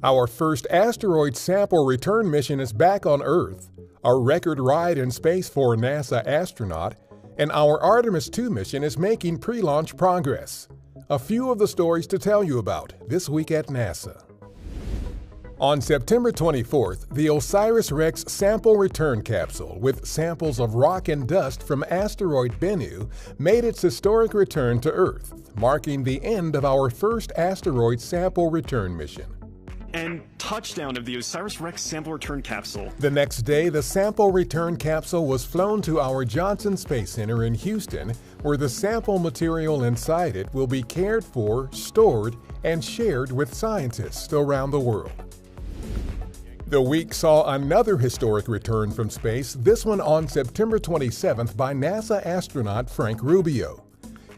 Our first asteroid sample return mission is back on Earth, a record ride in space for a NASA astronaut, and our Artemis II mission is making pre-launch progress. A few of the stories to tell you about this week at NASA. On September 24th, the OSIRIS-REx sample return capsule with samples of rock and dust from asteroid Bennu made its historic return to Earth, marking the end of our first asteroid sample return mission. And touchdown of the OSIRIS-REx sample return capsule. The next day, the sample return capsule was flown to our Johnson Space Center in Houston, where the sample material inside it will be cared for, stored, and shared with scientists around the world. The week saw another historic return from space, this one on September 27th by NASA astronaut Frank Rubio.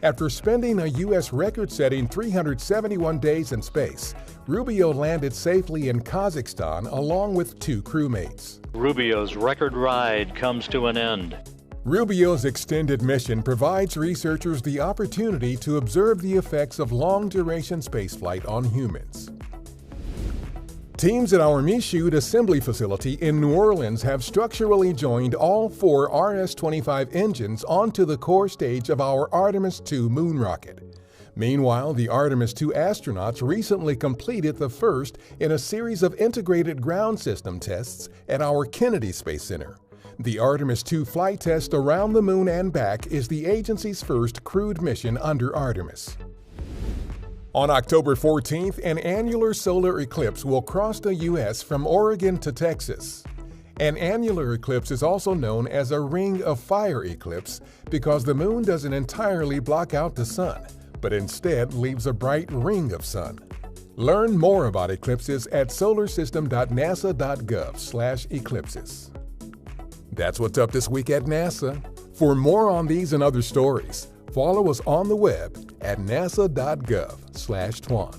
After spending a U.S. record-setting 371 days in space, Rubio landed safely in Kazakhstan along with 2 crewmates. Rubio's record ride comes to an end. Rubio's extended mission provides researchers the opportunity to observe the effects of long-duration spaceflight on humans. Teams at our Michoud assembly facility in New Orleans have structurally joined all 4 RS-25 engines onto the core stage of our Artemis II moon rocket. Meanwhile, the Artemis II astronauts recently completed the first in a series of integrated ground system tests at our Kennedy Space Center. The Artemis II flight test around the moon and back is the agency's first crewed mission under Artemis. On October 14th, an annular solar eclipse will cross the U.S. from Oregon to Texas. An annular eclipse is also known as a ring of fire eclipse because the moon doesn't entirely block out the sun, but instead leaves a bright ring of sun. Learn more about eclipses at solarsystem.nasa.gov/eclipses. That's what's up this week at NASA. For more on these and other stories, follow us on the web at nasa.gov/twan.